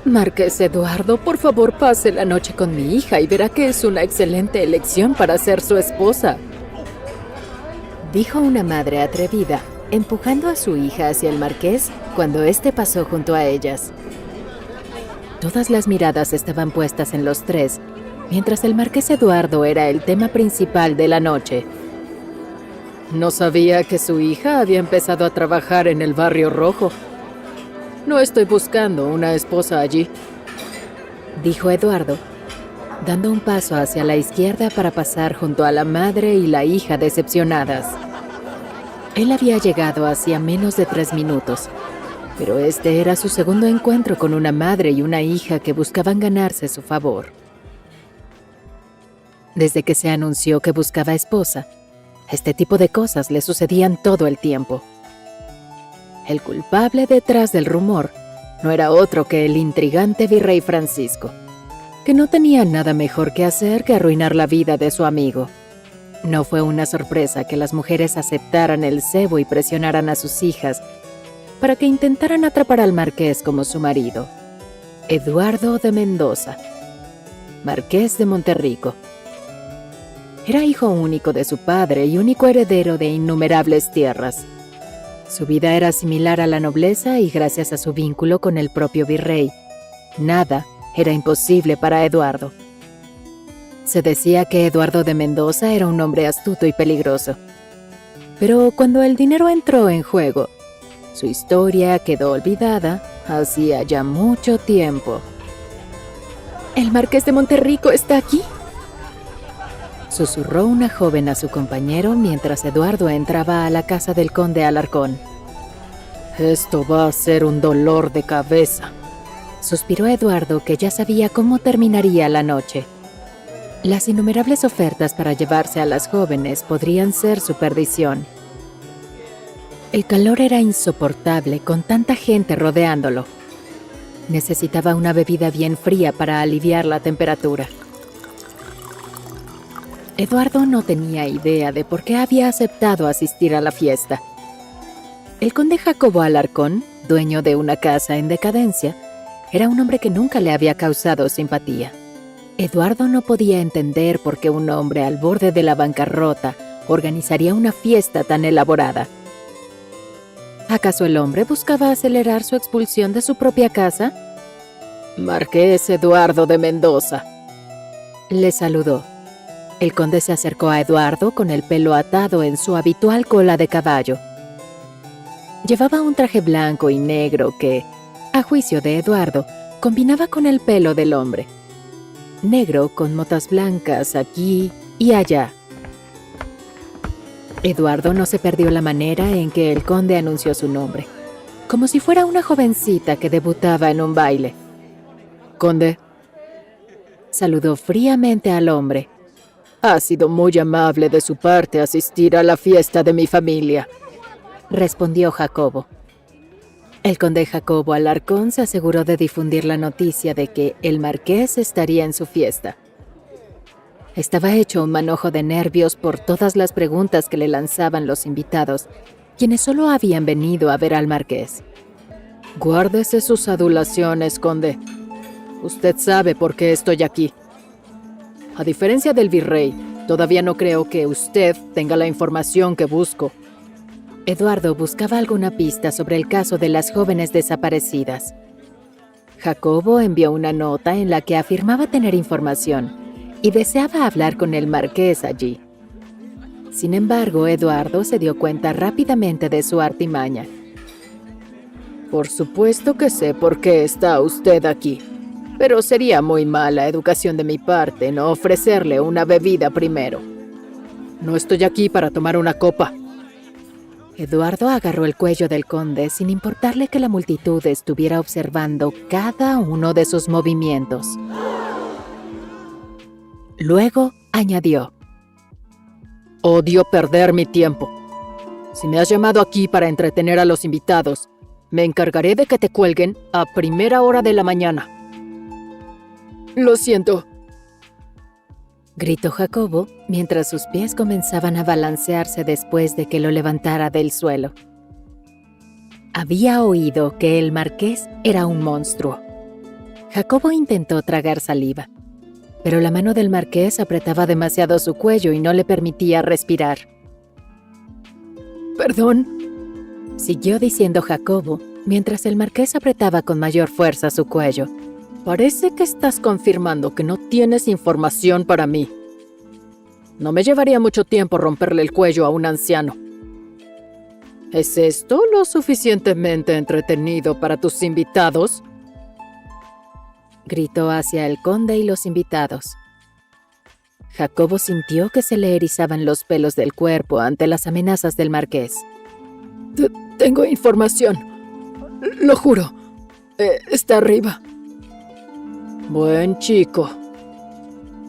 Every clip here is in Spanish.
Marqués Eduardo, por favor pase la noche con mi hija y verá que es una excelente elección para ser su esposa, dijo una madre atrevida, empujando a su hija hacia el marqués cuando éste pasó junto a ellas. Todas las miradas estaban puestas en los tres, mientras el marqués Eduardo era el tema principal de la noche. No sabía que su hija había empezado a trabajar en el Barrio Rojo. No estoy buscando una esposa allí, dijo Eduardo, dando un paso hacia la izquierda para pasar junto a la madre y la hija decepcionadas. Él había llegado hacía menos de 3 minutos, pero este era su segundo encuentro con una madre y una hija que buscaban ganarse su favor. Desde que se anunció que buscaba esposa, este tipo de cosas le sucedían todo el tiempo. El culpable detrás del rumor no era otro que el intrigante virrey Francisco, que no tenía nada mejor que hacer que arruinar la vida de su amigo. No fue una sorpresa que las mujeres aceptaran el cebo y presionaran a sus hijas para que intentaran atrapar al marqués como su marido, Eduardo de Mendoza, marqués de Monterrico. Era hijo único de su padre y único heredero de innumerables tierras. Su vida era similar a la nobleza y gracias a su vínculo con el propio virrey, nada era imposible para Eduardo. Se decía que Eduardo de Mendoza era un hombre astuto y peligroso. Pero cuando el dinero entró en juego, su historia quedó olvidada hacía ya mucho tiempo. ¿El marqués de Monterrico está aquí?, susurró una joven a su compañero mientras Eduardo entraba a la casa del conde Alarcón. «Esto va a ser un dolor de cabeza», suspiró Eduardo, que ya sabía cómo terminaría la noche. Las innumerables ofertas para llevarse a las jóvenes podrían ser su perdición. El calor era insoportable con tanta gente rodeándolo. Necesitaba una bebida bien fría para aliviar la temperatura. Eduardo no tenía idea de por qué había aceptado asistir a la fiesta. El conde Jacobo Alarcón, dueño de una casa en decadencia, era un hombre que nunca le había causado simpatía. Eduardo no podía entender por qué un hombre al borde de la bancarrota organizaría una fiesta tan elaborada. ¿Acaso el hombre buscaba acelerar su expulsión de su propia casa? «Marqués Eduardo de Mendoza», le saludó. El conde se acercó a Eduardo con el pelo atado en su habitual cola de caballo. Llevaba un traje blanco y negro que, a juicio de Eduardo, combinaba con el pelo del hombre. Negro con motas blancas aquí y allá. Eduardo no se perdió la manera en que el conde anunció su nombre, como si fuera una jovencita que debutaba en un baile. «Conde», saludó fríamente al hombre. «Ha sido muy amable de su parte asistir a la fiesta de mi familia», respondió Jacobo. El conde Jacobo Alarcón se aseguró de difundir la noticia de que el marqués estaría en su fiesta. Estaba hecho un manojo de nervios por todas las preguntas que le lanzaban los invitados, quienes solo habían venido a ver al marqués. «Guárdese sus adulaciones, conde. Usted sabe por qué estoy aquí. A diferencia del virrey, todavía no creo que usted tenga la información que busco». Eduardo buscaba alguna pista sobre el caso de las jóvenes desaparecidas. Jacobo envió una nota en la que afirmaba tener información y deseaba hablar con el marqués allí. Sin embargo, Eduardo se dio cuenta rápidamente de su artimaña. «Por supuesto que sé por qué está usted aquí, pero sería muy mala educación de mi parte no ofrecerle una bebida primero. No estoy aquí para tomar una copa». Eduardo agarró el cuello del conde sin importarle que la multitud estuviera observando cada uno de sus movimientos. Luego añadió: «Odio perder mi tiempo. Si me has llamado aquí para entretener a los invitados, me encargaré de que te cuelguen a primera hora de la mañana». «Lo siento», gritó Jacobo, mientras sus pies comenzaban a balancearse después de que lo levantara del suelo. Había oído que el marqués era un monstruo. Jacobo intentó tragar saliva, pero la mano del marqués apretaba demasiado su cuello y no le permitía respirar. «Perdón», siguió diciendo Jacobo, mientras el marqués apretaba con mayor fuerza su cuello. «Parece que estás confirmando que no tienes información para mí. No me llevaría mucho tiempo romperle el cuello a un anciano. ¿Es esto lo suficientemente entretenido para tus invitados?», gritó hacia el conde y los invitados. Jacobo sintió que se le erizaban los pelos del cuerpo ante las amenazas del marqués. «Tengo información. Lo juro. Está arriba». «Buen chico».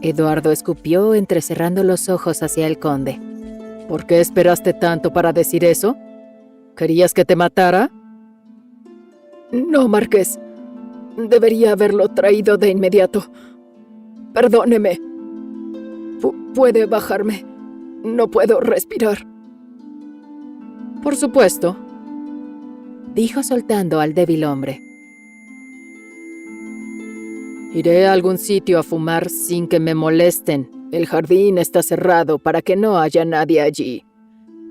Eduardo escupió entrecerrando los ojos hacia el conde. «¿Por qué esperaste tanto para decir eso? ¿Querías que te matara?» «No, marqués. Debería haberlo traído de inmediato. Perdóneme. ¿Puede bajarme? No puedo respirar». «Por supuesto», dijo soltando al débil hombre. «Iré a algún sitio a fumar sin que me molesten. El jardín está cerrado para que no haya nadie allí.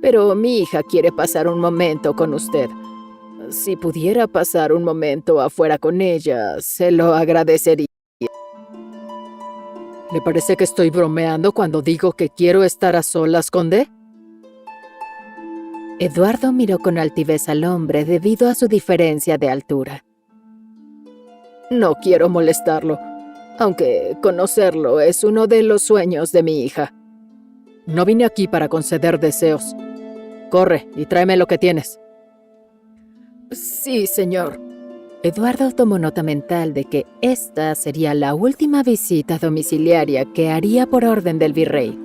Pero mi hija quiere pasar un momento con usted. Si pudiera pasar un momento afuera con ella, se lo agradecería». «¿Le parece que estoy bromeando cuando digo que quiero estar a solas, conde?». Eduardo miró con altivez al hombre debido a su diferencia de altura. «No quiero molestarlo, aunque conocerlo es uno de los sueños de mi hija. No vine aquí para conceder deseos. Corre y tráeme lo que tienes». «Sí, señor». Eduardo tomó nota mental de que esta sería la última visita domiciliaria que haría por orden del virrey.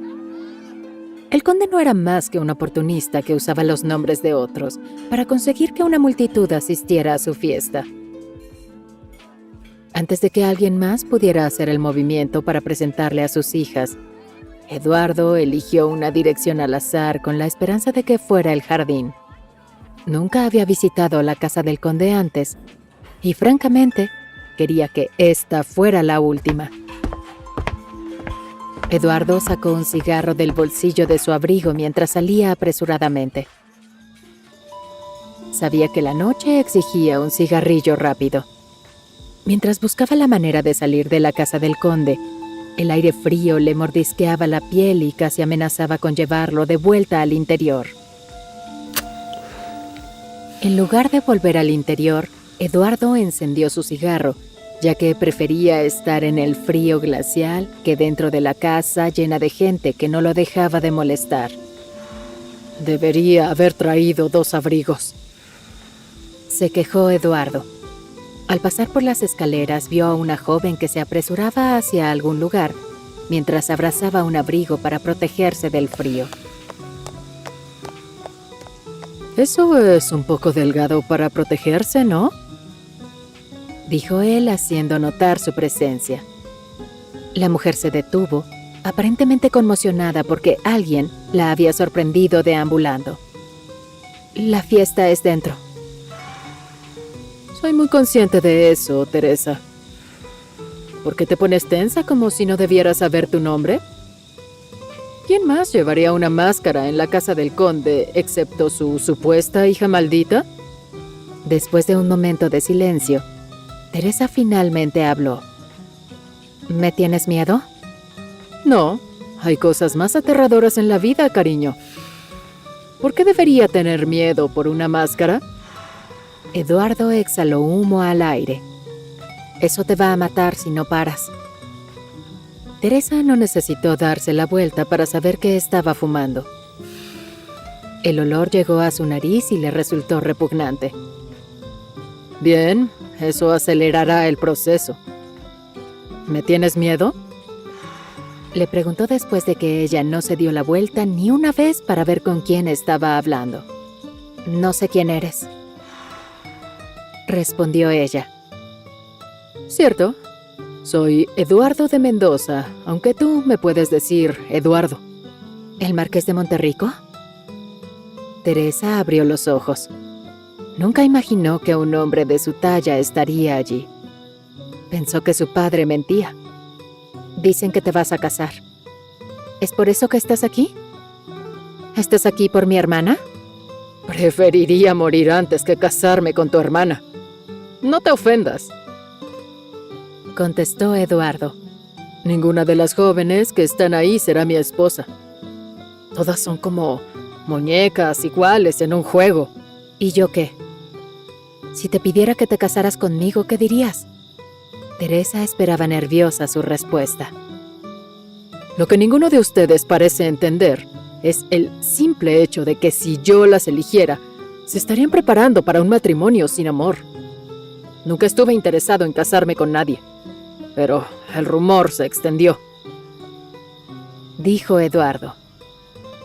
El conde no era más que un oportunista que usaba los nombres de otros para conseguir que una multitud asistiera a su fiesta. Antes de que alguien más pudiera hacer el movimiento para presentarle a sus hijas, Eduardo eligió una dirección al azar con la esperanza de que fuera el jardín. Nunca había visitado la casa del conde antes y, francamente, quería que esta fuera la última. Eduardo sacó un cigarro del bolsillo de su abrigo mientras salía apresuradamente. Sabía que la noche exigía un cigarrillo rápido. Mientras buscaba la manera de salir de la casa del conde, el aire frío le mordisqueaba la piel y casi amenazaba con llevarlo de vuelta al interior. En lugar de volver al interior, Eduardo encendió su cigarro, ya que prefería estar en el frío glacial que dentro de la casa llena de gente que no lo dejaba de molestar. «Debería haber traído 2 abrigos», se quejó Eduardo. Al pasar por las escaleras vio a una joven que se apresuraba hacia algún lugar, mientras abrazaba un abrigo para protegerse del frío. «Eso es un poco delgado para protegerse, ¿no?», dijo él haciendo notar su presencia. La mujer se detuvo, aparentemente conmocionada porque alguien la había sorprendido deambulando. «La fiesta es dentro». «Soy muy consciente de eso, Teresa. ¿Por qué te pones tensa como si no debieras saber tu nombre? ¿Quién más llevaría una máscara en la casa del conde, excepto su supuesta hija maldita?» Después de un momento de silencio, Teresa finalmente habló. «¿Me tienes miedo?». «No, hay cosas más aterradoras en la vida, cariño. ¿Por qué debería tener miedo por una máscara?». Eduardo exhaló humo al aire. «Eso te va a matar si no paras». Teresa no necesitó darse la vuelta para saber que estaba fumando. El olor llegó a su nariz y le resultó repugnante. «Bien, eso acelerará el proceso. ¿Me tienes miedo?», le preguntó después de que ella no se dio la vuelta ni una vez para ver con quién estaba hablando. «No sé quién eres», respondió ella. «Cierto. Soy Eduardo de Mendoza, aunque tú me puedes decir Eduardo». «¿El marqués de Monterrico?». Teresa abrió los ojos. Nunca imaginó que un hombre de su talla estaría allí. Pensó que su padre mentía. Dicen que te vas a casar. ¿Es por eso que estás aquí? ¿Estás aquí por mi hermana? Preferiría morir antes que casarme con tu hermana. No te ofendas, contestó Eduardo. Ninguna de las jóvenes que están ahí será mi esposa. Todas son como muñecas iguales en un juego. ¿Y yo qué? Si te pidiera que te casaras conmigo, ¿qué dirías? Teresa esperaba nerviosa su respuesta. Lo que ninguno de ustedes parece entender es el simple hecho de que si yo las eligiera, se estarían preparando para un matrimonio sin amor. Nunca estuve interesado en casarme con nadie, pero el rumor se extendió. Dijo Eduardo.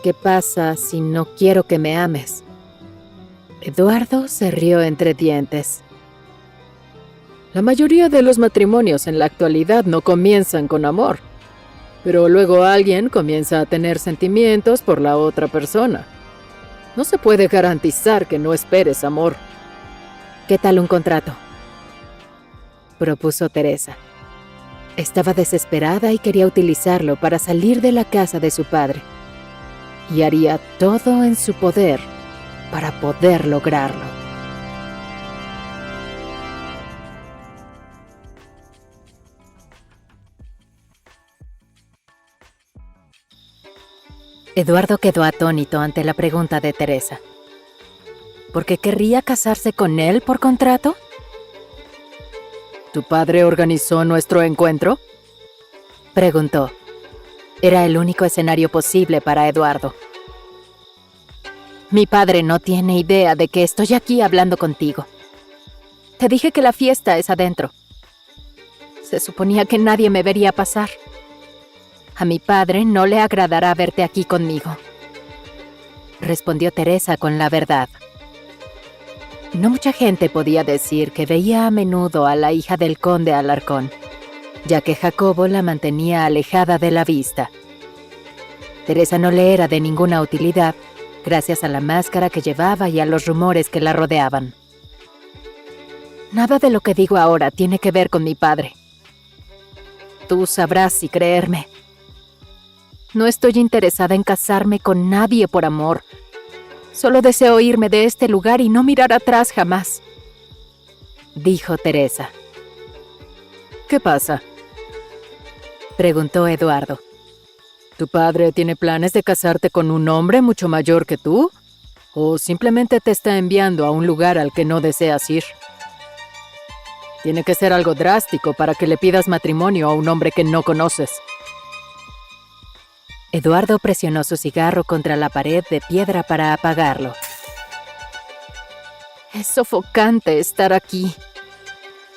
¿Qué pasa si no quiero que me ames? Eduardo se rió entre dientes. La mayoría de los matrimonios en la actualidad no comienzan con amor, pero luego alguien comienza a tener sentimientos por la otra persona. No se puede garantizar que no esperes amor. ¿Qué tal un contrato?, propuso Teresa. Estaba desesperada y quería utilizarlo para salir de la casa de su padre. Y haría todo en su poder para poder lograrlo. Eduardo quedó atónito ante la pregunta de Teresa. ¿Por qué querría casarse con él por contrato? ¿Tu padre organizó nuestro encuentro?, preguntó. Era el único escenario posible para Eduardo. Mi padre no tiene idea de que estoy aquí hablando contigo. Te dije que la fiesta es adentro. Se suponía que nadie me vería pasar. A mi padre no le agradará verte aquí conmigo, respondió Teresa con la verdad. No mucha gente podía decir que veía a menudo a la hija del conde Alarcón, ya que Jacobo la mantenía alejada de la vista. Teresa no le era de ninguna utilidad, gracias a la máscara que llevaba y a los rumores que la rodeaban. Nada de lo que digo ahora tiene que ver con mi padre. Tú sabrás si creerme. No estoy interesada en casarme con nadie por amor. Solo deseo irme de este lugar y no mirar atrás jamás, dijo Teresa. ¿Qué pasa?, preguntó Eduardo. ¿Tu padre tiene planes de casarte con un hombre mucho mayor que tú? ¿O simplemente te está enviando a un lugar al que no deseas ir? Tiene que ser algo drástico para que le pidas matrimonio a un hombre que no conoces. Eduardo presionó su cigarro contra la pared de piedra para apagarlo. Es sofocante estar aquí.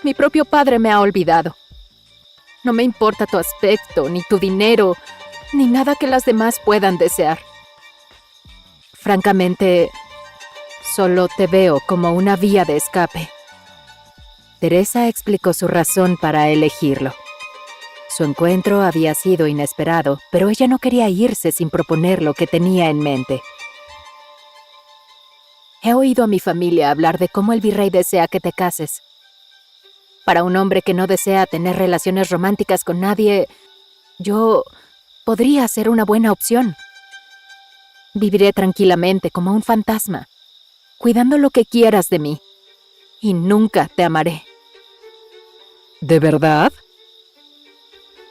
Mi propio padre me ha olvidado. No me importa tu aspecto, ni tu dinero, ni nada que las demás puedan desear. Francamente, solo te veo como una vía de escape. Teresa explicó su razón para elegirlo. Su encuentro había sido inesperado, pero ella no quería irse sin proponer lo que tenía en mente. He oído a mi familia hablar de cómo el virrey desea que te cases. Para un hombre que no desea tener relaciones románticas con nadie, yo podría ser una buena opción. Viviré tranquilamente como un fantasma, cuidando lo que quieras de mí, y nunca te amaré. ¿De verdad?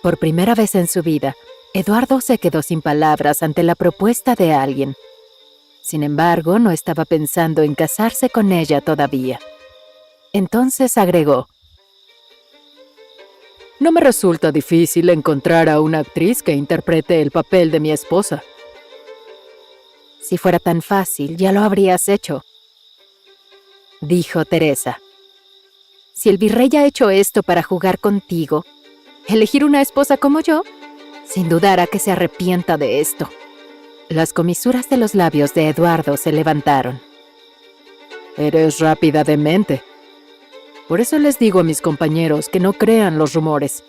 Por primera vez en su vida, Eduardo se quedó sin palabras ante la propuesta de alguien. Sin embargo, no estaba pensando en casarse con ella todavía. Entonces agregó: No me resulta difícil encontrar a una actriz que interprete el papel de mi esposa. Si fuera tan fácil, ya lo habrías hecho, dijo Teresa. Si el virrey ha hecho esto para jugar contigo, elegir una esposa como yo, sin dudar a que se arrepienta de esto. Las comisuras de los labios de Eduardo se levantaron. Eres rápida de mente. Por eso les digo a mis compañeros que no crean los rumores.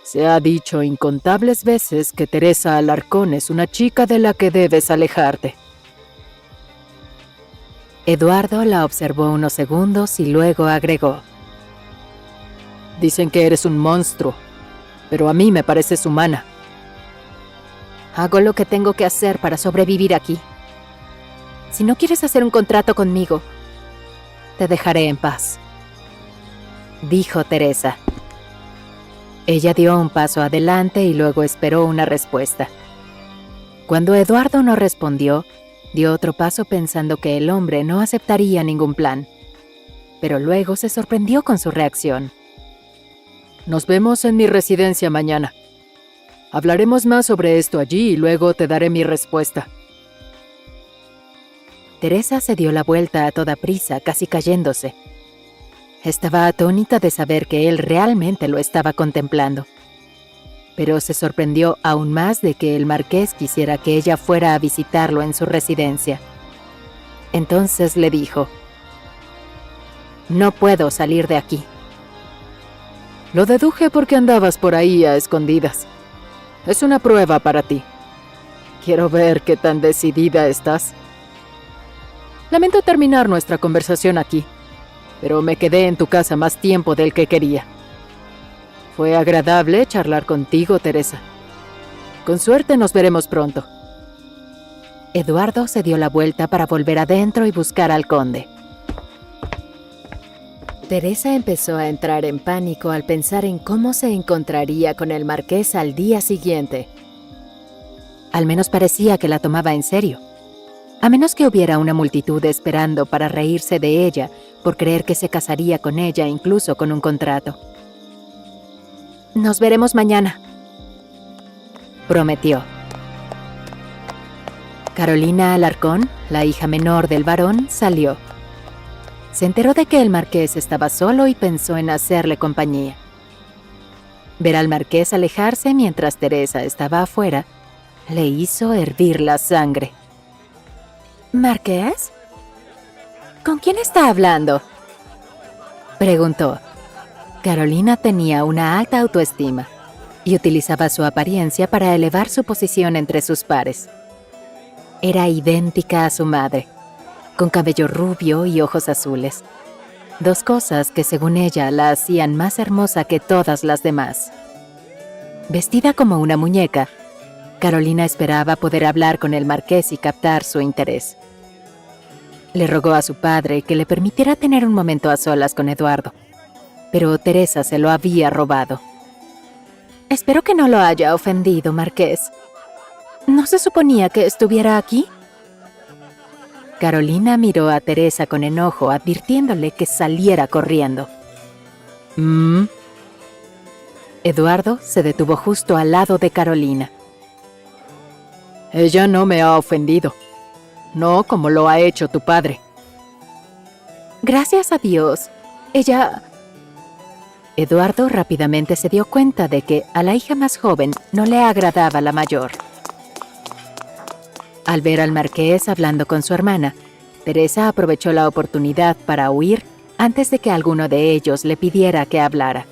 Se ha dicho incontables veces que Teresa Alarcón es una chica de la que debes alejarte. Eduardo la observó unos segundos y luego agregó: Dicen que eres un monstruo, pero a mí me pareces humana. Hago lo que tengo que hacer para sobrevivir aquí. Si no quieres hacer un contrato conmigo, te dejaré en paz, dijo Teresa. Ella dio un paso adelante y luego esperó una respuesta. Cuando Eduardo no respondió, dio otro paso pensando que el hombre no aceptaría ningún plan. Pero luego se sorprendió con su reacción. Nos vemos en mi residencia mañana. Hablaremos más sobre esto allí y luego te daré mi respuesta. Teresa se dio la vuelta a toda prisa, casi cayéndose. Estaba atónita de saber que él realmente lo estaba contemplando. Pero se sorprendió aún más de que el marqués quisiera que ella fuera a visitarlo en su residencia. Entonces le dijo: «No puedo salir de aquí». Lo deduje porque andabas por ahí a escondidas. Es una prueba para ti. Quiero ver qué tan decidida estás. Lamento terminar nuestra conversación aquí, pero me quedé en tu casa más tiempo del que quería. Fue agradable charlar contigo, Teresa. Con suerte nos veremos pronto. Eduardo se dio la vuelta para volver adentro y buscar al conde. Teresa empezó a entrar en pánico al pensar en cómo se encontraría con el marqués al día siguiente. Al menos parecía que la tomaba en serio. A menos que hubiera una multitud esperando para reírse de ella por creer que se casaría con ella incluso con un contrato. «Nos veremos mañana», prometió. Carolina Alarcón, la hija menor del barón, salió. Se enteró de que el marqués estaba solo y pensó en hacerle compañía. Ver al marqués alejarse mientras Teresa estaba afuera le hizo hervir la sangre. «¿Marqués? ¿Con quién está hablando?», preguntó. Carolina tenía una alta autoestima y utilizaba su apariencia para elevar su posición entre sus pares. Era idéntica a su madre, con cabello rubio y ojos azules. Dos cosas que, según ella, la hacían más hermosa que todas las demás. Vestida como una muñeca, Carolina esperaba poder hablar con el marqués y captar su interés. Le rogó a su padre que le permitiera tener un momento a solas con Eduardo, pero Teresa se lo había robado. «Espero que no lo haya ofendido, marqués. ¿No se suponía que estuviera aquí?». Carolina miró a Teresa con enojo, advirtiéndole que saliera corriendo. Eduardo se detuvo justo al lado de Carolina. «Ella no me ha ofendido. No como lo ha hecho tu padre». «Gracias a Dios. Ella...». Eduardo rápidamente se dio cuenta de que a la hija más joven no le agradaba la mayor. Al ver al marqués hablando con su hermana, Teresa aprovechó la oportunidad para huir antes de que alguno de ellos le pidiera que hablara.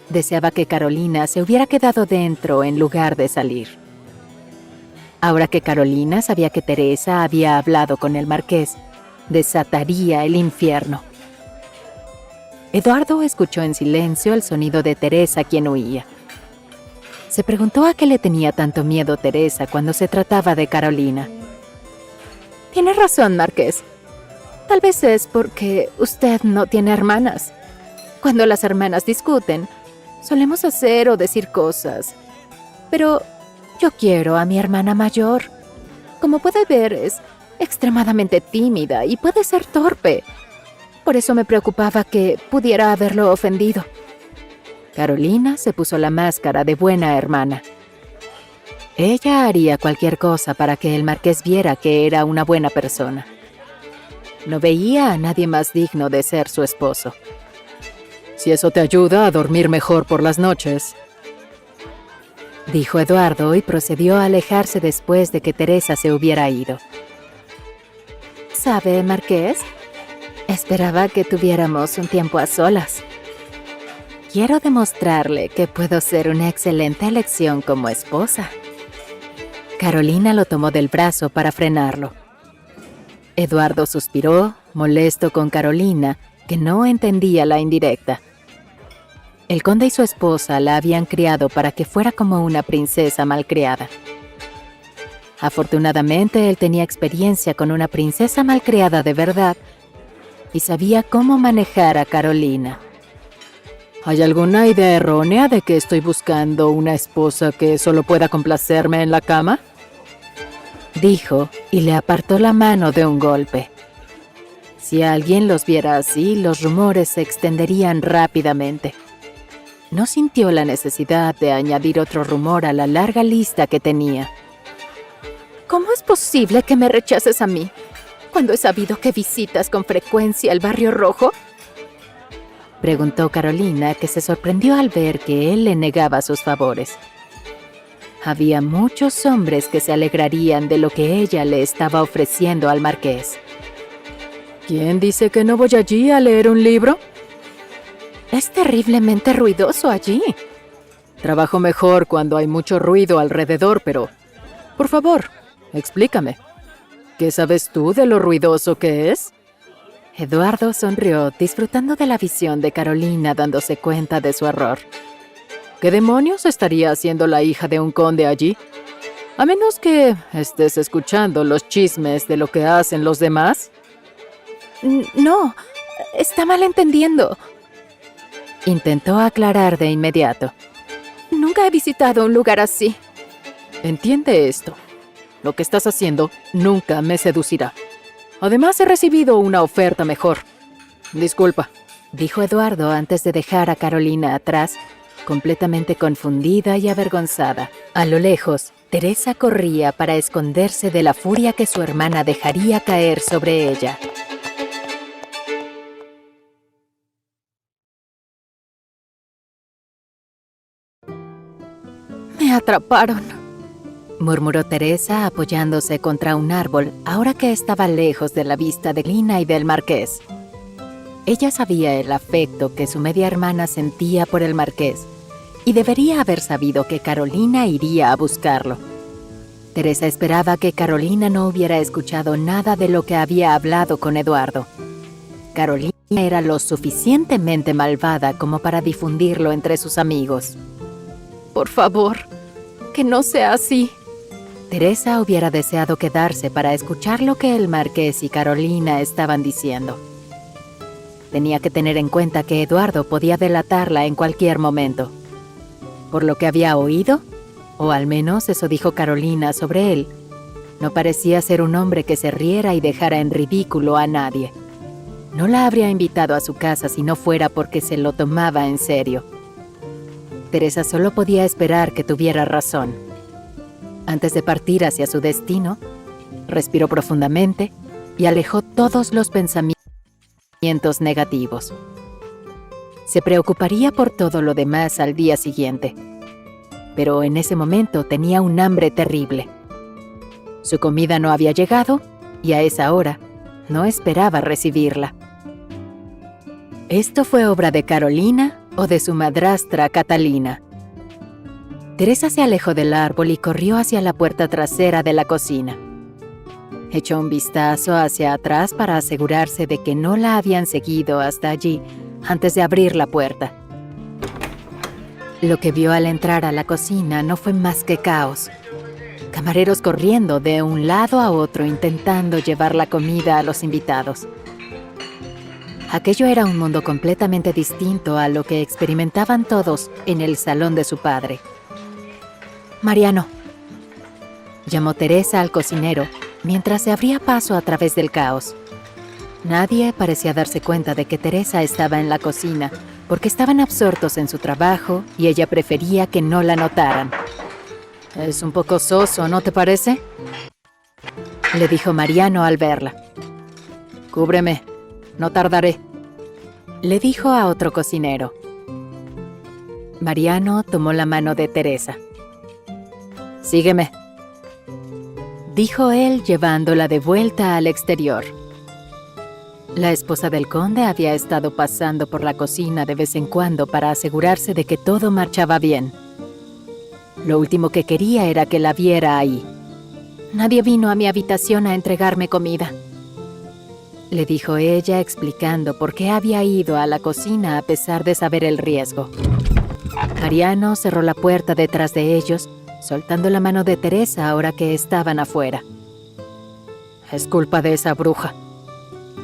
Deseaba que Carolina se hubiera quedado dentro en lugar de salir. Ahora que Carolina sabía que Teresa había hablado con el marqués, desataría el infierno. Eduardo escuchó en silencio el sonido de Teresa, quien huía. Se preguntó a qué le tenía tanto miedo Teresa cuando se trataba de Carolina. «Tiene razón, marqués. Tal vez es porque usted no tiene hermanas. Cuando las hermanas discuten, solemos hacer o decir cosas. Pero yo quiero a mi hermana mayor. Como puede ver, es extremadamente tímida y puede ser torpe. Por eso me preocupaba que pudiera haberlo ofendido». Carolina se puso la máscara de buena hermana. Ella haría cualquier cosa para que el marqués viera que era una buena persona. No veía a nadie más digno de ser su esposo. «Si eso te ayuda a dormir mejor por las noches», dijo Eduardo y procedió a alejarse después de que Teresa se hubiera ido. «¿Sabe, marqués? Esperaba que tuviéramos un tiempo a solas. Quiero demostrarle que puedo ser una excelente elección como esposa». Carolina lo tomó del brazo para frenarlo. Eduardo suspiró, molesto con Carolina, que no entendía la indirecta. El conde y su esposa la habían criado para que fuera como una princesa malcriada. Afortunadamente, él tenía experiencia con una princesa malcriada de verdad y sabía cómo manejar a Carolina. ¿Hay alguna idea errónea de que estoy buscando una esposa que solo pueda complacerme en la cama?, dijo, y le apartó la mano de un golpe. Si alguien los viera así, los rumores se extenderían rápidamente. No sintió la necesidad de añadir otro rumor a la larga lista que tenía. ¿Cómo es posible que me rechaces a mí, cuando he sabido que visitas con frecuencia el Barrio Rojo?, preguntó Carolina, que se sorprendió al ver que él le negaba sus favores. Había muchos hombres que se alegrarían de lo que ella le estaba ofreciendo al marqués. ¿Quién dice que no voy allí a leer un libro? Es terriblemente ruidoso allí. Trabajo mejor cuando hay mucho ruido alrededor, pero... Por favor, explícame. ¿Qué sabes tú de lo ruidoso que es? Eduardo sonrió, disfrutando de la visión de Carolina dándose cuenta de su error. ¿Qué demonios estaría haciendo la hija de un conde allí? A menos que estés escuchando los chismes de lo que hacen los demás. No, está malentendiendo. Intentó aclarar de inmediato. Nunca he visitado un lugar así. Entiende esto. Lo que estás haciendo nunca me seducirá. Además, he recibido una oferta mejor. Disculpa, dijo Eduardo antes de dejar a Carolina atrás, completamente confundida y avergonzada. A lo lejos, Teresa corría para esconderse de la furia que su hermana dejaría caer sobre ella. Me atraparon, murmuró Teresa apoyándose contra un árbol, ahora que estaba lejos de la vista de Lina y del marqués. Ella sabía el afecto que su media hermana sentía por el marqués, y debería haber sabido que Carolina iría a buscarlo. Teresa esperaba que Carolina no hubiera escuchado nada de lo que había hablado con Eduardo. Carolina era lo suficientemente malvada como para difundirlo entre sus amigos. Por favor, que no sea así. Teresa hubiera deseado quedarse para escuchar lo que el marqués y Carolina estaban diciendo. Tenía que tener en cuenta que Eduardo podía delatarla en cualquier momento. Por lo que había oído, o al menos eso dijo Carolina sobre él, no parecía ser un hombre que se riera y dejara en ridículo a nadie. No la habría invitado a su casa si no fuera porque se lo tomaba en serio. Teresa solo podía esperar que tuviera razón. Antes de partir hacia su destino, respiró profundamente y alejó todos los pensamientos negativos. Se preocuparía por todo lo demás al día siguiente, pero en ese momento tenía un hambre terrible. Su comida no había llegado y a esa hora no esperaba recibirla. ¿Esto fue obra de Carolina o de su madrastra Catalina? Teresa se alejó del árbol y corrió hacia la puerta trasera de la cocina. Echó un vistazo hacia atrás para asegurarse de que no la habían seguido hasta allí antes de abrir la puerta. Lo que vio al entrar a la cocina no fue más que caos. Camareros corriendo de un lado a otro intentando llevar la comida a los invitados. Aquello era un mundo completamente distinto a lo que experimentaban todos en el salón de su padre. «Mariano», llamó Teresa al cocinero mientras se abría paso a través del caos. Nadie parecía darse cuenta de que Teresa estaba en la cocina porque estaban absortos en su trabajo y ella prefería que no la notaran. «Es un poco soso, ¿no te parece?», le dijo Mariano al verla. «Cúbreme, no tardaré», le dijo a otro cocinero. Mariano tomó la mano de Teresa. «Sígueme», dijo él llevándola de vuelta al exterior. La esposa del conde había estado pasando por la cocina de vez en cuando para asegurarse de que todo marchaba bien. Lo último que quería era que la viera ahí. «Nadie vino a mi habitación a entregarme comida», le dijo ella explicando por qué había ido a la cocina a pesar de saber el riesgo. Mariano cerró la puerta detrás de ellos, soltando la mano de Teresa ahora que estaban afuera. Es culpa de esa bruja.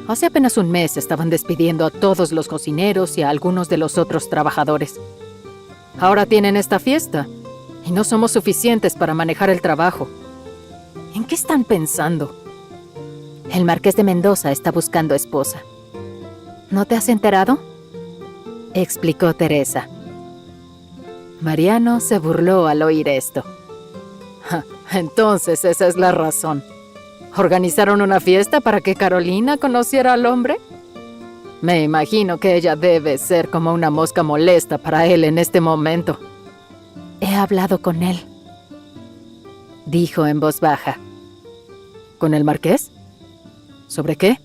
Hace apenas un mes estaban despidiendo a todos los cocineros y a algunos de los otros trabajadores. Ahora tienen esta fiesta y no somos suficientes para manejar el trabajo. ¿En qué están pensando? El marqués de Mendoza está buscando esposa. ¿No te has enterado?, explicó Teresa. Mariano se burló al oír esto. Entonces esa es la razón. ¿Organizaron una fiesta para que Carolina conociera al hombre? Me imagino que ella debe ser como una mosca molesta para él en este momento. He hablado con él, dijo en voz baja. ¿Con el marqués? ¿Sobre qué?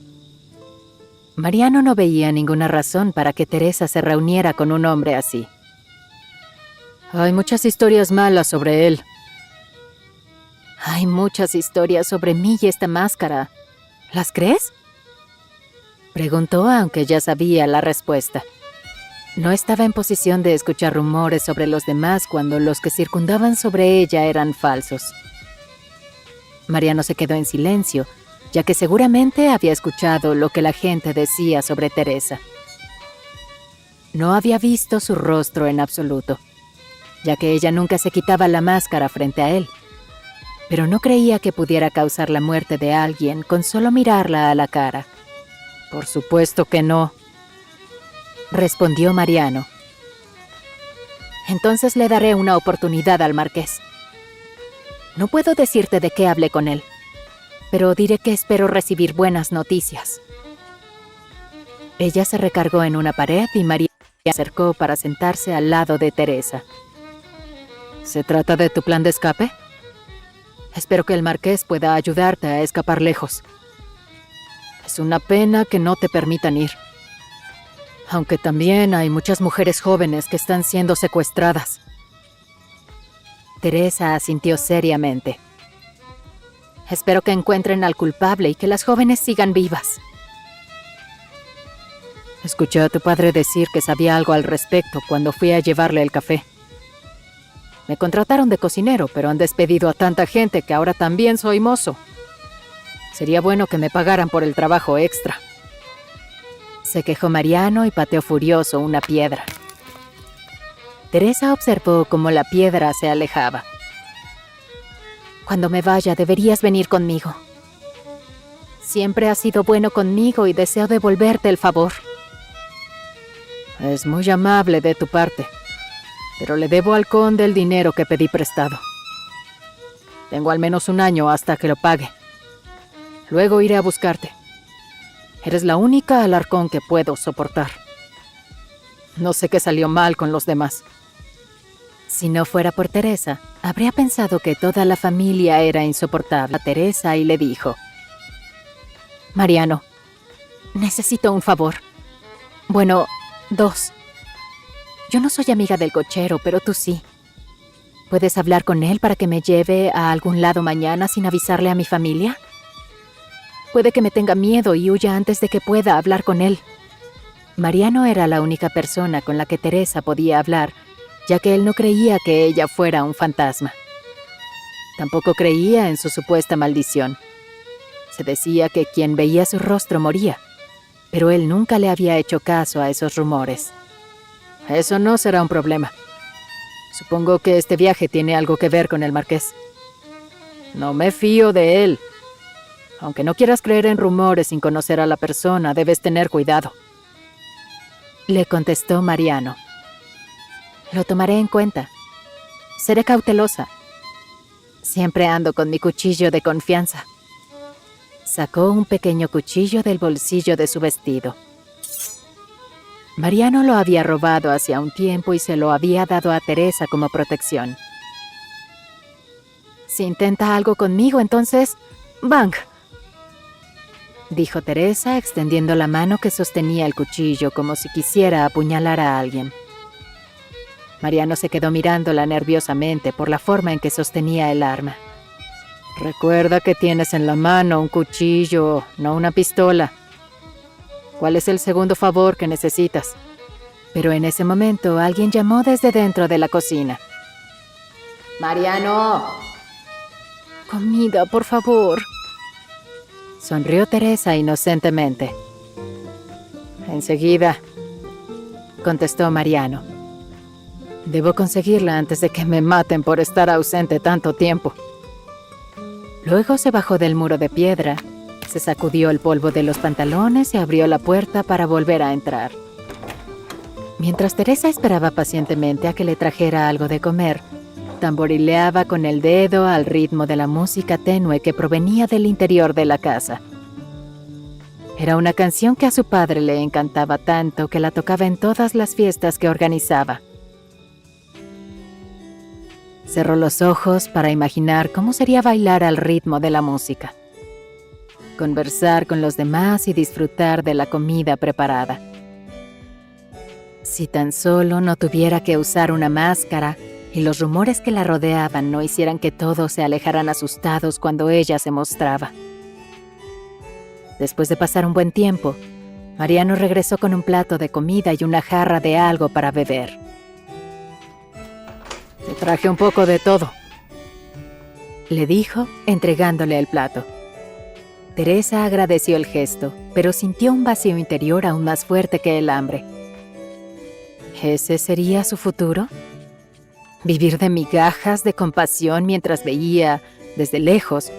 Mariano no veía ninguna razón para que Teresa se reuniera con un hombre así. Hay muchas historias malas sobre él. Hay muchas historias sobre mí y esta máscara. ¿Las crees?, preguntó, aunque ya sabía la respuesta. No estaba en posición de escuchar rumores sobre los demás cuando los que circundaban sobre ella eran falsos. Mariano se quedó en silencio, ya que seguramente había escuchado lo que la gente decía sobre Teresa. No había visto su rostro en absoluto, ya que ella nunca se quitaba la máscara frente a él, pero no creía que pudiera causar la muerte de alguien con solo mirarla a la cara. Por supuesto que no, respondió Mariano. Entonces le daré una oportunidad al marqués. No puedo decirte de qué hablé con él, pero diré que espero recibir buenas noticias. Ella se recargó en una pared y Mariano se acercó para sentarse al lado de Teresa. ¿Se trata de tu plan de escape? Espero que el marqués pueda ayudarte a escapar lejos. Es una pena que no te permitan ir. Aunque también hay muchas mujeres jóvenes que están siendo secuestradas. Teresa asintió seriamente. Espero que encuentren al culpable y que las jóvenes sigan vivas. Escuché a tu padre decir que sabía algo al respecto cuando fui a llevarle el café. Me contrataron de cocinero, pero han despedido a tanta gente que ahora también soy mozo. Sería bueno que me pagaran por el trabajo extra. Se quejó Mariano y pateó furioso una piedra. Teresa observó cómo la piedra se alejaba. Cuando me vaya, deberías venir conmigo. Siempre has sido bueno conmigo y deseo devolverte el favor. Es muy amable de tu parte, pero le debo al conde el dinero que pedí prestado. Tengo al menos un año hasta que lo pague. Luego iré a buscarte. Eres la única Alarcón que puedo soportar. No sé qué salió mal con los demás. Si no fuera por Teresa, habría pensado que toda la familia era insoportable a Teresa y le dijo: Mariano, necesito un favor. Bueno, 2. Yo no soy amiga del cochero, pero tú sí. ¿Puedes hablar con él para que me lleve a algún lado mañana sin avisarle a mi familia? Puede que me tenga miedo y huya antes de que pueda hablar con él. Mariano era la única persona con la que Teresa podía hablar, ya que él no creía que ella fuera un fantasma. Tampoco creía en su supuesta maldición. Se decía que quien veía su rostro moría, pero él nunca le había hecho caso a esos rumores. Eso no será un problema. Supongo que este viaje tiene algo que ver con el marqués. No me fío de él. Aunque no quieras creer en rumores sin conocer a la persona, debes tener cuidado. Le contestó Mariano. Lo tomaré en cuenta. Seré cautelosa. Siempre ando con mi cuchillo de confianza. Sacó un pequeño cuchillo del bolsillo de su vestido. Mariano lo había robado hacía un tiempo y se lo había dado a Teresa como protección. Si intenta algo conmigo, entonces, ¡bang!, dijo Teresa, extendiendo la mano que sostenía el cuchillo como si quisiera apuñalar a alguien. Mariano se quedó mirándola nerviosamente por la forma en que sostenía el arma. Recuerda que tienes en la mano un cuchillo, no una pistola. ¿Cuál es el segundo favor que necesitas? Pero en ese momento alguien llamó desde dentro de la cocina. ¡Mariano! Comida, por favor. Sonrió Teresa inocentemente. Enseguida, contestó Mariano. Debo conseguirla antes de que me maten por estar ausente tanto tiempo. Luego se bajó del muro de piedra, se sacudió el polvo de los pantalones y abrió la puerta para volver a entrar. Mientras Teresa esperaba pacientemente a que le trajera algo de comer, tamborileaba con el dedo al ritmo de la música tenue que provenía del interior de la casa. Era una canción que a su padre le encantaba tanto que la tocaba en todas las fiestas que organizaba. Cerró los ojos para imaginar cómo sería bailar al ritmo de la música, conversar con los demás y disfrutar de la comida preparada. Si tan solo no tuviera que usar una máscara y los rumores que la rodeaban no hicieran que todos se alejaran asustados cuando ella se mostraba. Después de pasar un buen tiempo, Mariano regresó con un plato de comida y una jarra de algo para beber. «Te traje un poco de todo», le dijo, entregándole el plato. Teresa agradeció el gesto, pero sintió un vacío interior aún más fuerte que el hambre. ¿Ese sería su futuro? ¿Vivir de migajas de compasión mientras veía, desde lejos,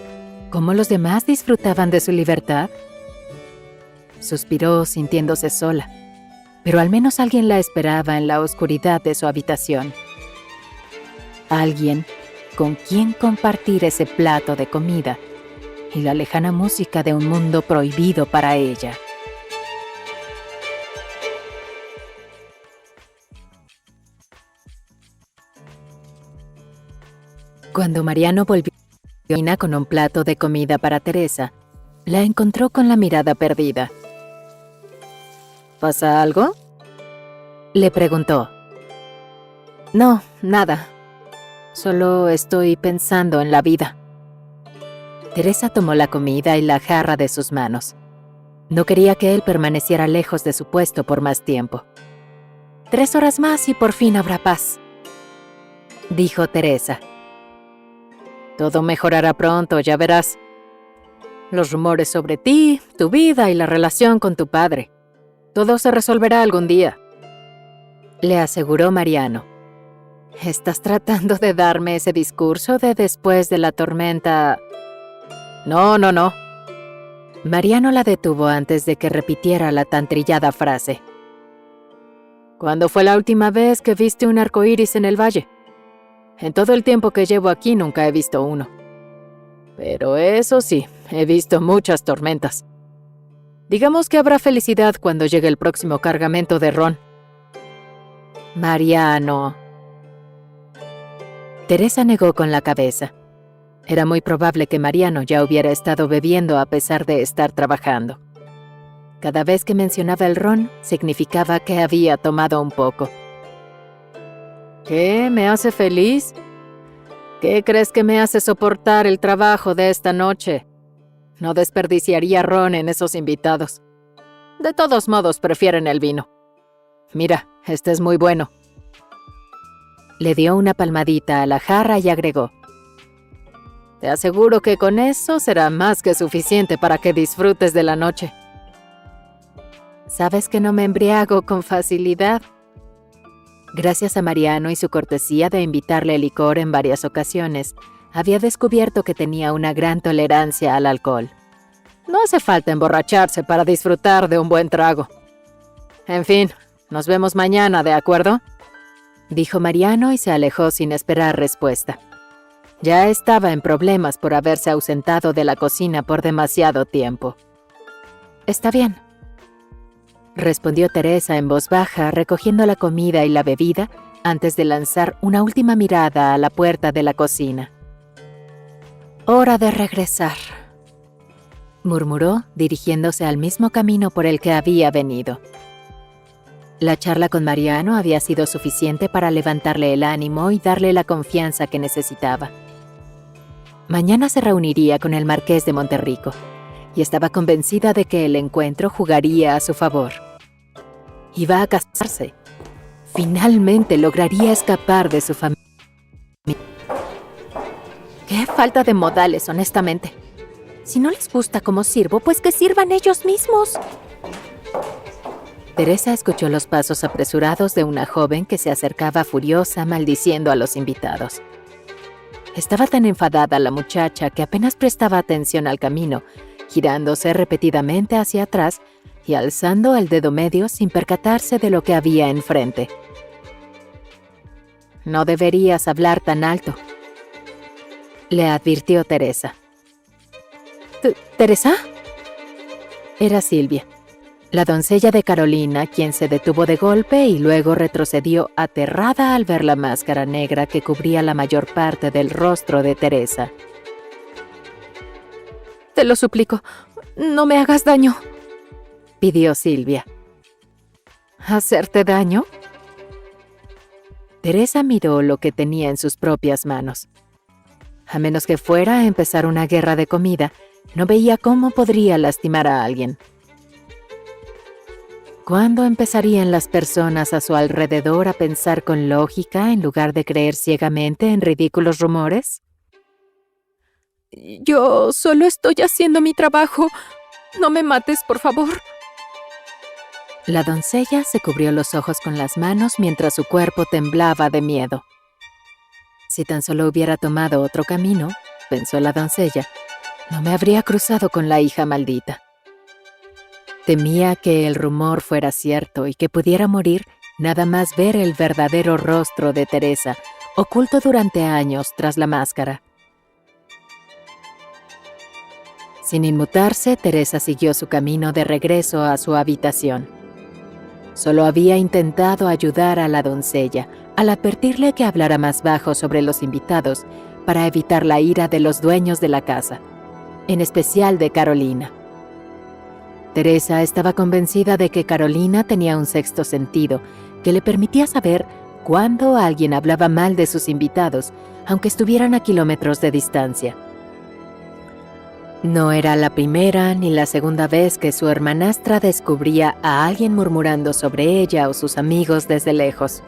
cómo los demás disfrutaban de su libertad? Suspiró sintiéndose sola, pero al menos alguien la esperaba en la oscuridad de su habitación. Alguien con quien compartir ese plato de comida y la lejana música de un mundo prohibido para ella. Cuando Mariano volvió a la cocina con un plato de comida para Teresa, la encontró con la mirada perdida. ¿Pasa algo?, le preguntó. No, nada. Solo estoy pensando en la vida. Teresa tomó la comida y la jarra de sus manos. No quería que él permaneciera lejos de su puesto por más tiempo. 3 horas más y por fin habrá paz, dijo Teresa. Todo mejorará pronto, ya verás. Los rumores sobre ti, tu vida y la relación con tu padre. Todo se resolverá algún día, le aseguró Mariano. ¿Estás tratando de darme ese discurso de después de la tormenta? No. Mariano la detuvo antes de que repitiera la tan trillada frase. ¿Cuándo fue la última vez que viste un arcoíris en el valle? En todo el tiempo que llevo aquí nunca he visto uno. Pero eso sí, he visto muchas tormentas. Digamos que habrá felicidad cuando llegue el próximo cargamento de ron. Mariano. Teresa negó con la cabeza. Era muy probable que Mariano ya hubiera estado bebiendo a pesar de estar trabajando. Cada vez que mencionaba el ron, significaba que había tomado un poco. ¿Qué? ¿Me hace feliz? ¿Qué crees que me hace soportar el trabajo de esta noche? No desperdiciaría ron en esos invitados. De todos modos, prefieren el vino. Mira, este es muy bueno. Le dio una palmadita a la jarra y agregó. Te aseguro que con eso será más que suficiente para que disfrutes de la noche. ¿Sabes que no me embriago con facilidad? Gracias a Mariano y su cortesía de invitarle licor en varias ocasiones, había descubierto que tenía una gran tolerancia al alcohol. No hace falta emborracharse para disfrutar de un buen trago. En fin, nos vemos mañana, ¿de acuerdo?, dijo Mariano y se alejó sin esperar respuesta. Ya estaba en problemas por haberse ausentado de la cocina por demasiado tiempo. Está bien, respondió Teresa en voz baja, recogiendo la comida y la bebida antes de lanzar una última mirada a la puerta de la cocina. Hora de regresar, murmuró, dirigiéndose al mismo camino por el que había venido. La charla con Mariano había sido suficiente para levantarle el ánimo y darle la confianza que necesitaba. Mañana se reuniría con el marqués de Monterrico, y estaba convencida de que el encuentro jugaría a su favor. Iba a casarse, Finalmente lograría escapar de su familia. ¡Qué falta de modales, honestamente! Si no les gusta cómo sirvo, pues que sirvan ellos mismos. Teresa escuchó los pasos apresurados de una joven que se acercaba furiosa, maldiciendo a los invitados. Estaba tan enfadada la muchacha que apenas prestaba atención al camino, girándose repetidamente hacia atrás y alzando el dedo medio sin percatarse de lo que había enfrente. «No deberías hablar tan alto», le advirtió Teresa. ¿Teresa? Era Silvia, la doncella de Carolina, quien se detuvo de golpe y luego retrocedió aterrada al ver la máscara negra que cubría la mayor parte del rostro de Teresa. «Te lo suplico, no me hagas daño», pidió Silvia. «¿Hacerte daño?». Teresa miró lo que tenía en sus propias manos. A menos que fuera a empezar una guerra de comida, no veía cómo podría lastimar a alguien. ¿Cuándo empezarían las personas a su alrededor a pensar con lógica en lugar de creer ciegamente en ridículos rumores? «Yo solo estoy haciendo mi trabajo. No me mates, por favor». La doncella se cubrió los ojos con las manos mientras su cuerpo temblaba de miedo. Si tan solo hubiera tomado otro camino, pensó la doncella, no me habría cruzado con la hija maldita. Temía que el rumor fuera cierto y que pudiera morir nada más ver el verdadero rostro de Teresa, oculto durante años tras la máscara. Sin inmutarse, Teresa siguió su camino de regreso a su habitación. Solo había intentado ayudar a la doncella al advertirle que hablara más bajo sobre los invitados para evitar la ira de los dueños de la casa, en especial de Carolina. Teresa estaba convencida de que Carolina tenía un sexto sentido que le permitía saber cuándo alguien hablaba mal de sus invitados, aunque estuvieran a kilómetros de distancia. No era la primera ni la segunda vez que su hermanastra descubría a alguien murmurando sobre ella o sus amigos desde lejos.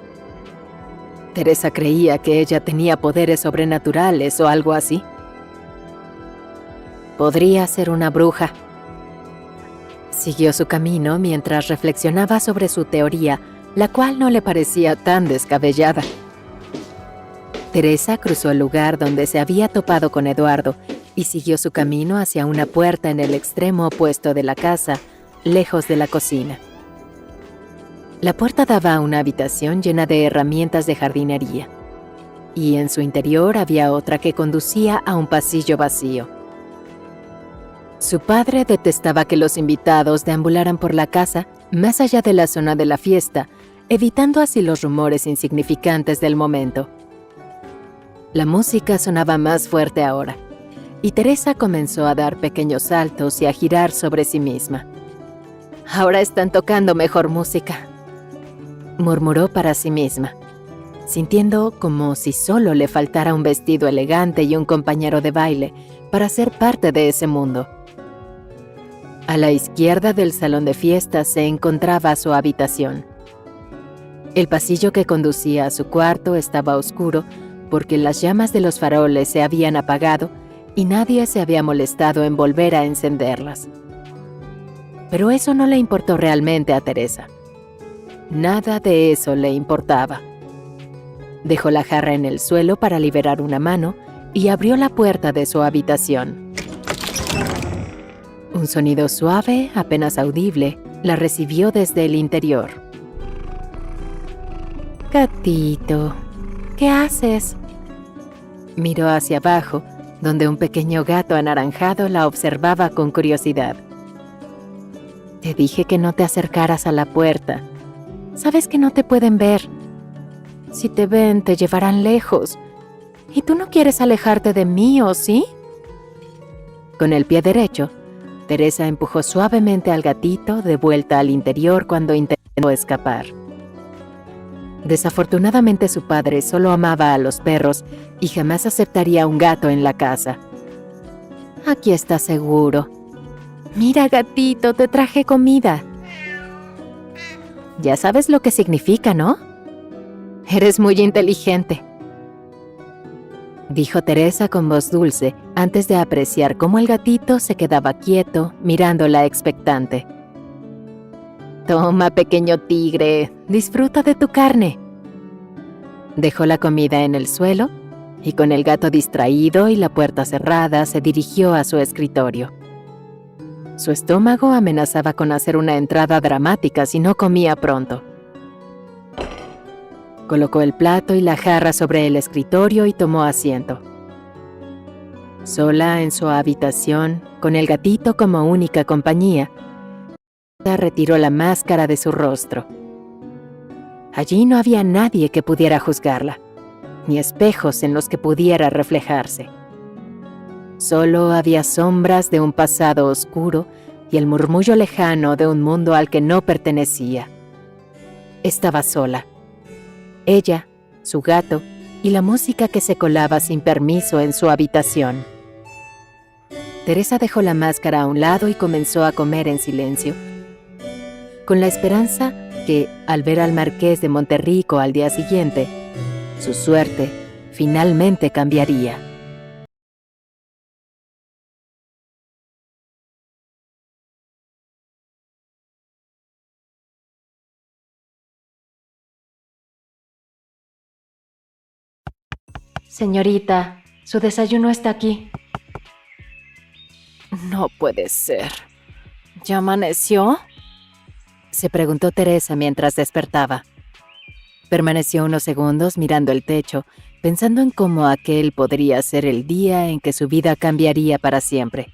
Teresa creía que ella tenía poderes sobrenaturales o algo así. Podría ser una bruja. Siguió su camino mientras reflexionaba sobre su teoría, la cual no le parecía tan descabellada. Teresa cruzó el lugar donde se había topado con Eduardo y siguió su camino hacia una puerta en el extremo opuesto de la casa, lejos de la cocina. La puerta daba a una habitación llena de herramientas de jardinería, y en su interior había otra que conducía a un pasillo vacío. Su padre detestaba que los invitados deambularan por la casa más allá de la zona de la fiesta, evitando así los rumores insignificantes del momento. La música sonaba más fuerte ahora, y Teresa comenzó a dar pequeños saltos y a girar sobre sí misma. «Ahora están tocando mejor música», murmuró para sí misma, sintiendo como si solo le faltara un vestido elegante y un compañero de baile para ser parte de ese mundo. A la izquierda del salón de fiestas se encontraba su habitación. El pasillo que conducía a su cuarto estaba oscuro porque las llamas de los faroles se habían apagado y nadie se había molestado en volver a encenderlas. Pero eso no le importó realmente a Teresa. Nada de eso le importaba. Dejó la jarra en el suelo para liberar una mano y abrió la puerta de su habitación. Un sonido suave, apenas audible, la recibió desde el interior. «Gatito, ¿qué haces?». Miró hacia abajo, donde un pequeño gato anaranjado la observaba con curiosidad. «Te dije que no te acercaras a la puerta. Sabes que no te pueden ver. Si te ven, te llevarán lejos. ¿Y tú no quieres alejarte de mí, o sí?». Con el pie derecho, Teresa empujó suavemente al gatito de vuelta al interior cuando intentó escapar. Desafortunadamente su padre solo amaba a los perros y jamás aceptaría un gato en la casa. «Aquí estás seguro. Mira, gatito, te traje comida». «Ya sabes lo que significa, ¿no?», Eres muy inteligente, dijo Teresa con voz dulce antes de apreciar cómo el gatito se quedaba quieto mirándola expectante. Toma, pequeño tigre, disfruta de tu carne. Dejó la comida en el suelo y con el gato distraído y la puerta cerrada se dirigió a su escritorio. Su estómago amenazaba con hacer una entrada dramática si no comía pronto. Colocó el plato y la jarra sobre el escritorio y tomó asiento. Sola en su habitación, con el gatito como única compañía, retiró la máscara de su rostro. Allí no había nadie que pudiera juzgarla, ni espejos en los que pudiera reflejarse. Solo había sombras de un pasado oscuro y el murmullo lejano de un mundo al que no pertenecía. Estaba sola. Ella, su gato y la música que se colaba sin permiso en su habitación. Teresa dejó la máscara a un lado y comenzó a comer en silencio, con la esperanza que, al ver al marqués de Monterrico al día siguiente, su suerte finalmente cambiaría. Señorita, su desayuno está aquí. No puede ser. ¿Ya amaneció? Se preguntó Teresa mientras despertaba. Permaneció unos segundos mirando el techo, pensando en cómo aquel podría ser el día en que su vida cambiaría para siempre.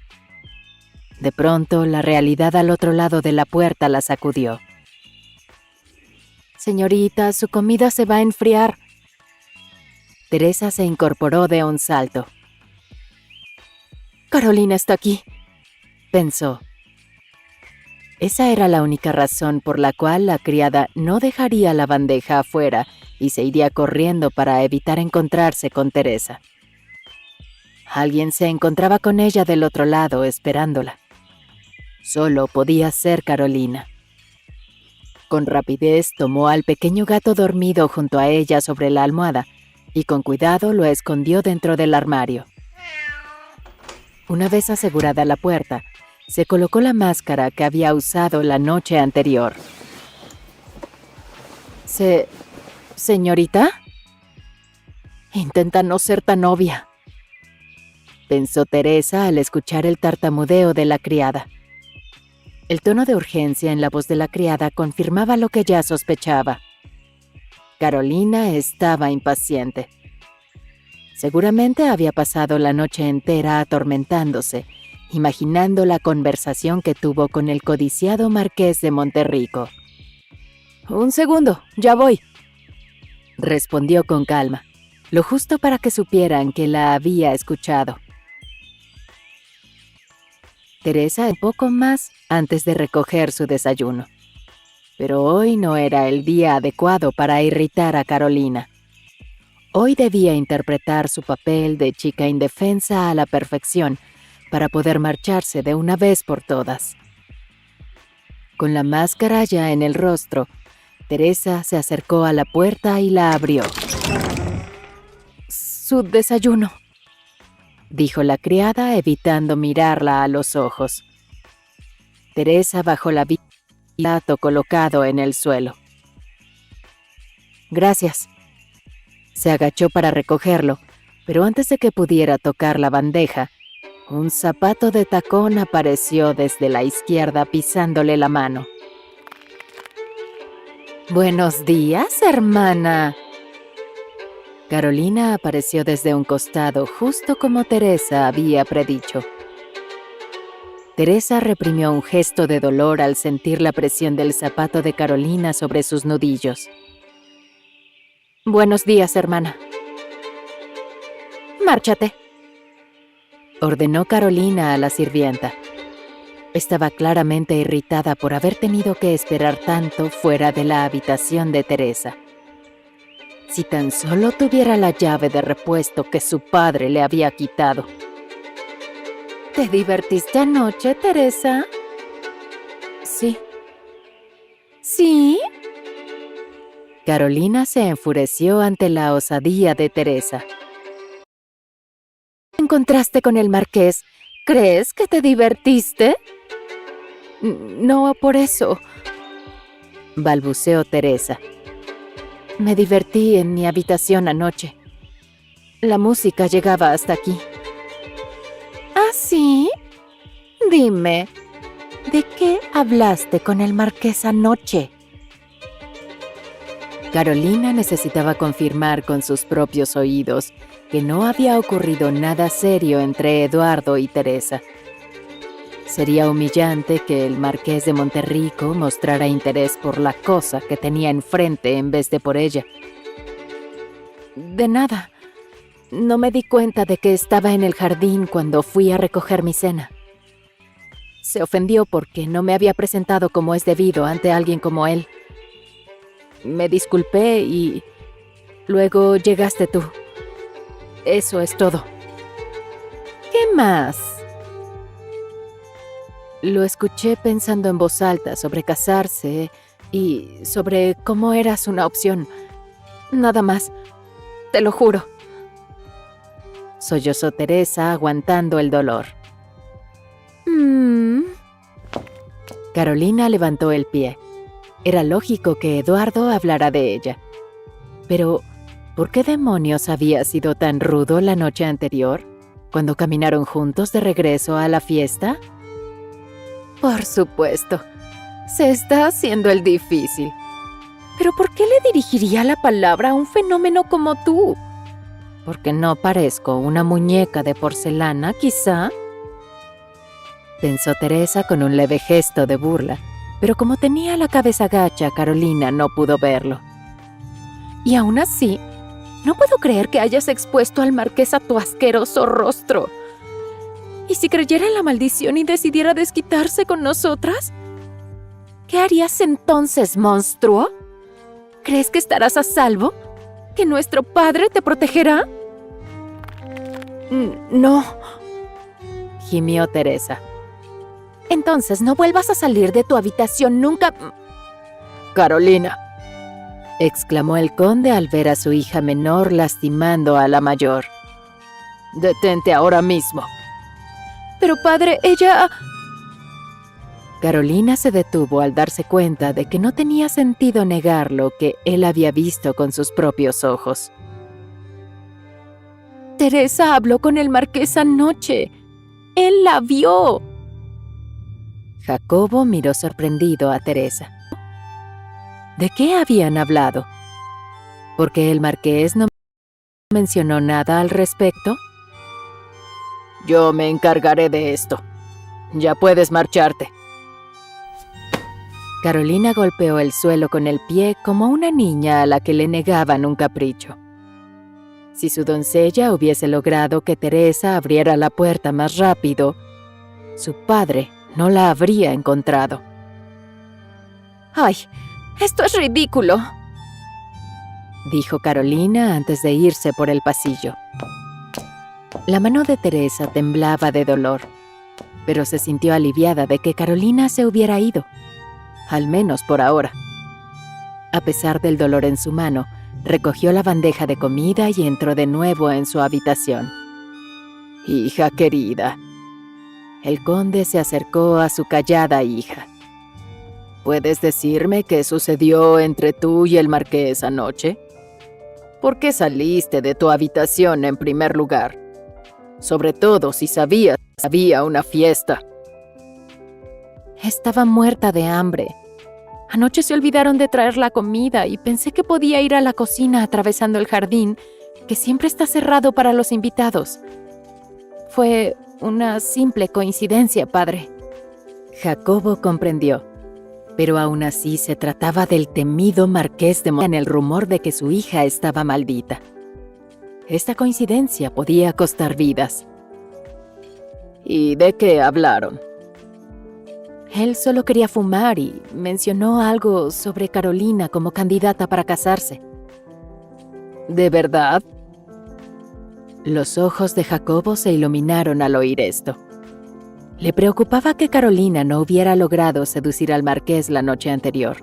De pronto, la realidad al otro lado de la puerta la sacudió. Señorita, su comida se va a enfriar. Teresa se incorporó de un salto. Carolina está aquí, pensó. Esa era la única razón por la cual la criada no dejaría la bandeja afuera y se iría corriendo para evitar encontrarse con Teresa. Alguien se encontraba con ella del otro lado esperándola. Solo podía ser Carolina. Con rapidez tomó al pequeño gato dormido junto a ella sobre la almohada y con cuidado lo escondió dentro del armario. Una vez asegurada la puerta, se colocó la máscara que había usado la noche anterior. ¿Señorita? Intenta no ser tan obvia, pensó Teresa al escuchar el tartamudeo de la criada. El tono de urgencia en la voz de la criada confirmaba lo que ya sospechaba. Carolina estaba impaciente. Seguramente había pasado la noche entera atormentándose, imaginando la conversación que tuvo con el codiciado marqués de Monterrico. «Un segundo, ya voy», respondió con calma, lo justo para que supieran que la había escuchado. Teresa un poco más antes de recoger su desayuno. Pero hoy no era el día adecuado para irritar a Carolina. Hoy debía interpretar su papel de chica indefensa a la perfección para poder marcharse de una vez por todas. Con la máscara ya en el rostro, Teresa se acercó a la puerta y la abrió. «Su desayuno», dijo la criada evitando mirarla a los ojos. Teresa bajó la vista y el plato colocado en el suelo. «Gracias». Se agachó para recogerlo, pero antes de que pudiera tocar la bandeja, un zapato de tacón apareció desde la izquierda pisándole la mano. «Buenos días, hermana». Carolina apareció desde un costado, justo como Teresa había predicho. Teresa reprimió un gesto de dolor al sentir la presión del zapato de Carolina sobre sus nudillos. «Buenos días, hermana». «Márchate», ordenó Carolina a la sirvienta. Estaba claramente irritada por haber tenido que esperar tanto fuera de la habitación de Teresa. Si tan solo tuviera la llave de repuesto que su padre le había quitado. ¿Te divertiste anoche, Teresa? Sí. ¿Sí? Carolina se enfureció ante la osadía de Teresa. ¿Encontraste con el marqués? ¿Crees que te divertiste? No, por eso, balbuceó Teresa. Me divertí en mi habitación anoche. La música llegaba hasta aquí. ¿Ah, sí? Dime, ¿de qué hablaste con el marqués anoche? Carolina necesitaba confirmar con sus propios oídos que no había ocurrido nada serio entre Eduardo y Teresa. Sería humillante que el marqués de Monterrico mostrara interés por la cosa que tenía enfrente en vez de por ella. De nada. No me di cuenta de que estaba en el jardín cuando fui a recoger mi cena. Se ofendió porque no me había presentado como es debido ante alguien como él. Me disculpé y luego llegaste tú. Eso es todo. ¿Qué más? Lo escuché pensando en voz alta sobre casarse y sobre cómo eras una opción. Nada más. Te lo juro. Sollozó Teresa aguantando el dolor. Carolina levantó el pie. Era lógico que Eduardo hablara de ella. Pero, ¿por qué demonios había sido tan rudo la noche anterior, cuando caminaron juntos de regreso a la fiesta? Por supuesto. Se está haciendo el difícil. ¿Pero por qué le dirigiría la palabra a un fenómeno como tú? ¿Porque no parezco una muñeca de porcelana, quizá? Pensó Teresa con un leve gesto de burla, pero como tenía la cabeza gacha, Carolina no pudo verlo. Y aún así, no puedo creer que hayas expuesto al marqués a tu asqueroso rostro. ¿Y si creyera en la maldición y decidiera desquitarse con nosotras? ¿Qué harías entonces, monstruo? ¿Crees que estarás a salvo? ¿Que nuestro padre te protegerá? No, gimió Teresa. Entonces no vuelvas a salir de tu habitación nunca. Carolina, exclamó el conde al ver a su hija menor lastimando a la mayor. Detente ahora mismo. Pero padre, ella... Carolina se detuvo al darse cuenta de que no tenía sentido negar lo que él había visto con sus propios ojos. Teresa habló con el marqués anoche. Él la vio. Jacobo miró sorprendido a Teresa. ¿De qué habían hablado? ¿Porque el marqués no mencionó nada al respecto? Yo me encargaré de esto. Ya puedes marcharte. Carolina golpeó el suelo con el pie como una niña a la que le negaban un capricho. Si su doncella hubiese logrado que Teresa abriera la puerta más rápido, su padre no la habría encontrado. ¡Ay! ¡Esto es ridículo!, dijo Carolina antes de irse por el pasillo. La mano de Teresa temblaba de dolor, pero se sintió aliviada de que Carolina se hubiera ido, al menos por ahora. A pesar del dolor en su mano, recogió la bandeja de comida y entró de nuevo en su habitación. Hija querida. El conde se acercó a su callada hija. ¿Puedes decirme qué sucedió entre tú y el marqués anoche? ¿Por qué saliste de tu habitación en primer lugar? Sobre todo si sabías que había una fiesta. Estaba muerta de hambre. Anoche se olvidaron de traer la comida y pensé que podía ir a la cocina atravesando el jardín, que siempre está cerrado para los invitados. Fue una simple coincidencia, padre. Jacobo comprendió, pero aún así se trataba del temido marqués de Monterrico en el rumor de que su hija estaba maldita. Esta coincidencia podía costar vidas. ¿Y de qué hablaron? Él solo quería fumar y mencionó algo sobre Carolina como candidata para casarse. ¿De verdad? Los ojos de Jacobo se iluminaron al oír esto. Le preocupaba que Carolina no hubiera logrado seducir al marqués la noche anterior.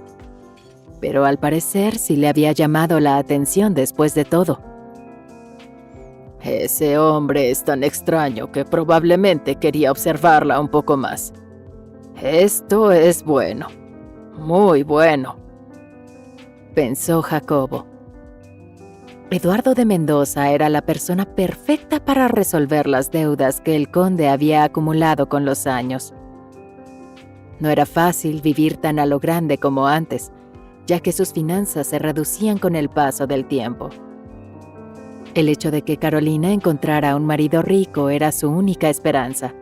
pero al parecer sí le había llamado la atención después de todo. Ese hombre es tan extraño que probablemente quería observarla un poco más. Esto es bueno, muy bueno, pensó Jacobo. Eduardo de Mendoza era la persona perfecta para resolver las deudas que el conde había acumulado con los años. No era fácil vivir tan a lo grande como antes, ya que sus finanzas se reducían con el paso del tiempo. El hecho de que Carolina encontrara un marido rico era su única esperanza.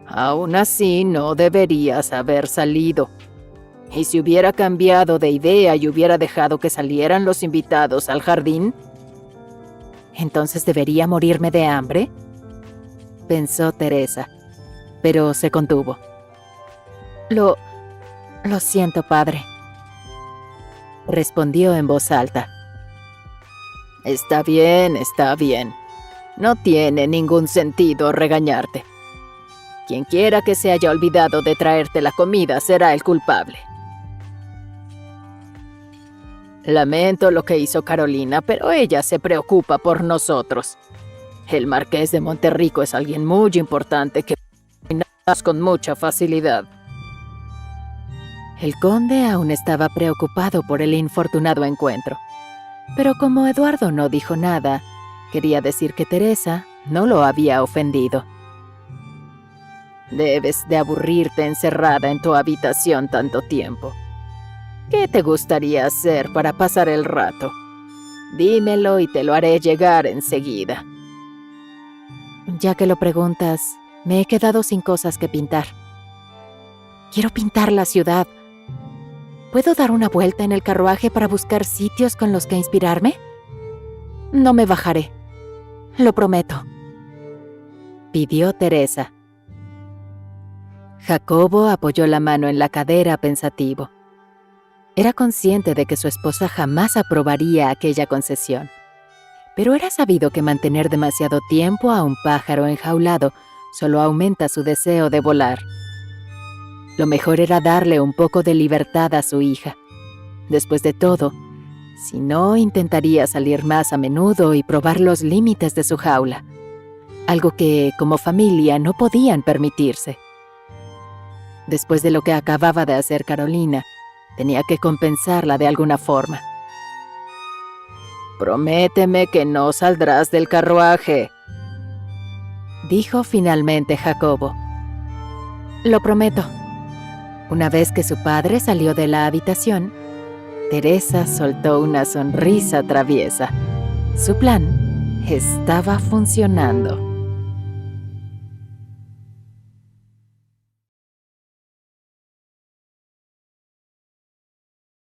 Aún así, no deberías haber salido. ¿Y si hubiera cambiado de idea y hubiera dejado que salieran los invitados al jardín? ¿Entonces debería morirme de hambre?, pensó Teresa, pero se contuvo. Lo siento, padre, respondió en voz alta. Está bien, está bien. No tiene ningún sentido regañarte. Quien quiera que se haya olvidado de traerte la comida será el culpable. Lamento lo que hizo Carolina, pero ella se preocupa por nosotros. El marqués de Monterrico es alguien muy importante que dominas con mucha facilidad. El conde aún estaba preocupado por el infortunado encuentro, pero como Eduardo no dijo nada, quería decir que Teresa no lo había ofendido. Debes de aburrirte encerrada en tu habitación tanto tiempo. ¿Qué te gustaría hacer para pasar el rato? Dímelo y te lo haré llegar enseguida. Ya que lo preguntas, me he quedado sin cosas que pintar. Quiero pintar la ciudad. ¿Puedo dar una vuelta en el carruaje para buscar sitios con los que inspirarme? No me bajaré. Lo prometo, pidió Teresa. Jacobo apoyó la mano en la cadera pensativo. Era consciente de que su esposa jamás aprobaría aquella concesión, pero era sabido que mantener demasiado tiempo a un pájaro enjaulado solo aumenta su deseo de volar. Lo mejor era darle un poco de libertad a su hija. Después de todo, si no, intentaría salir más a menudo y probar los límites de su jaula, algo que, como familia, no podían permitirse. Después de lo que acababa de hacer Carolina, tenía que compensarla de alguna forma. Prométeme que no saldrás del carruaje, dijo finalmente Jacobo. Lo prometo. Una vez que su padre salió de la habitación, Teresa soltó una sonrisa traviesa. Su plan estaba funcionando.